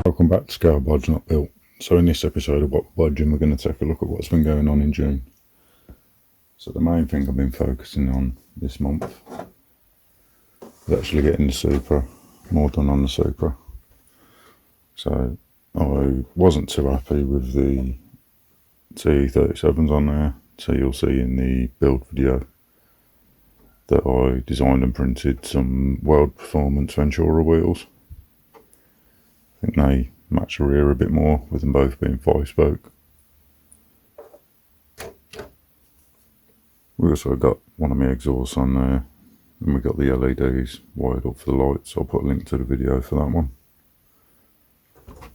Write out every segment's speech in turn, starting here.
Welcome back to Scale Bodge Not Built. So in this episode of What Bodging, we're going to take a look at what's been going on in June. So the main thing I've been focusing on this month is actually getting the Supra, more done on the Supra. So I wasn't too happy with the T37s on there, so you'll see in the build video that I designed and printed some World Performance Ventura wheels. I think they match the rear a bit more, with them both being 5-spoke. We also got one of my exhausts on there, and we got the LEDs wired up for the lights. I'll put a link to the video for that one.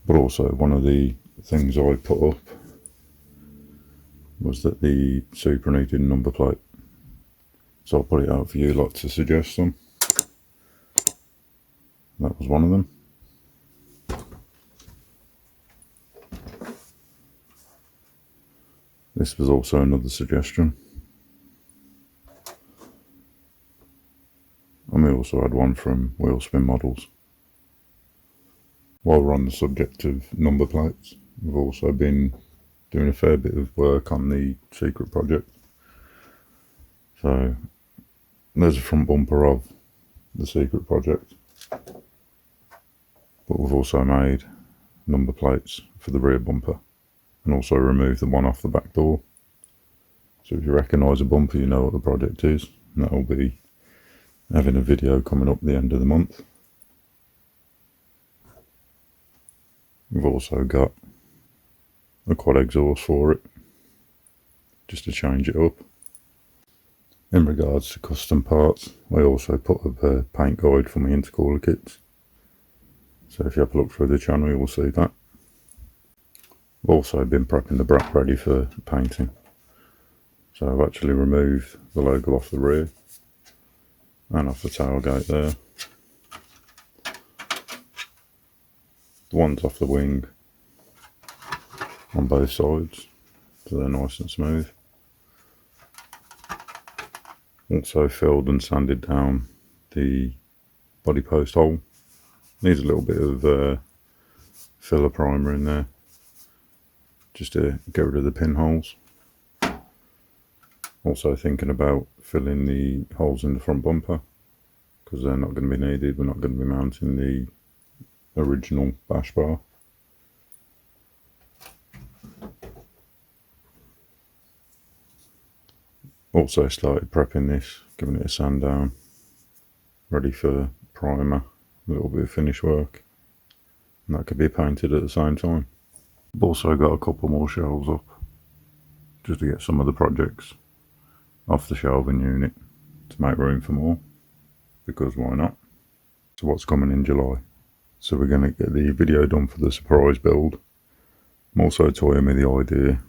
But also one of the things I put up was that the Supra needed a number plate. So I'll put it out for you lot to suggest them. That was one of them. This was also another suggestion. And we also had one from Wheelspin Models. While we're on the subject of number plates, we've also been doing a fair bit of work on the secret project. So there's a front bumper of the secret project, but we've also made number plates for the rear bumper, and also removed the one off the back door. So if you recognise a bumper, you know what the project is, and that will be having a video coming up at the end of the month. We've also got a quad exhaust for it, just to change it up. In regards to custom parts, I also put up a paint guide for my intercooler kits. So if you have a look through the channel, you will see that. I've also been prepping the bracket ready for painting. So I've actually removed the logo off the rear and off the tailgate there. The ones off the wing on both sides, so they're nice and smooth. Also filled and sanded down the body post hole. Needs a little bit of filler primer in there, just to get rid of the pinholes. Also thinking about filling the holes in the front bumper, because they're not going to be needed. We're not going to be mounting the original bash bar. Also started prepping this, giving it a sand down, ready for primer, a little bit of finish work, and that could be painted at the same time. I've also got a couple more shelves up, just to get some of the projects off the shelving unit, to make room for more, because why not? So what's coming in July? So we're going to get the video done for the surprise build. I'm also toying with the idea,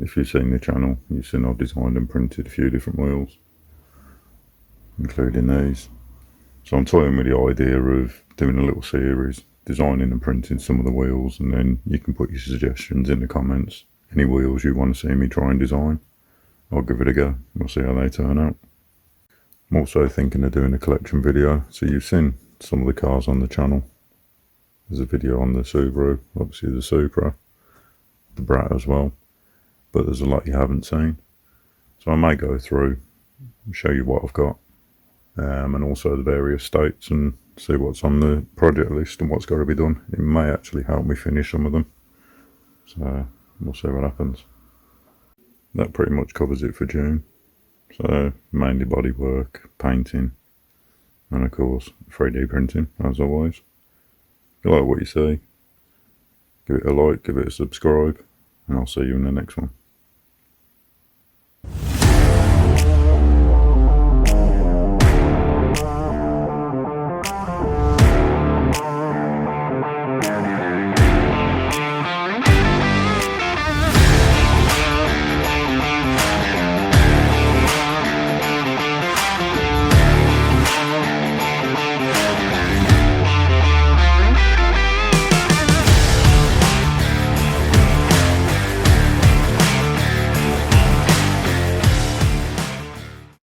if you've seen the channel, you've seen I've designed and printed a few different wheels, including these. So I'm toying with the idea of doing a little series, designing and printing some of the wheels, and then you can put your suggestions in the comments. Any wheels you want to see me try and design, I'll give it a go. We'll see how they turn out. I'm also thinking of doing a collection video. So you've seen some of the cars on the channel. There's a video on the Subaru, obviously the Supra, the Brat as well. But there's a lot you haven't seen. So I may go through, show you what I've got, and also the various states, and see what's on the project list and what's got to be done. It may actually help me finish some of them. So we'll see what happens. That pretty much covers it for June. So mainly bodywork, painting, and of course 3D printing, as always. If you like what you see, give it a like, give it a subscribe, and I'll see you in the next one.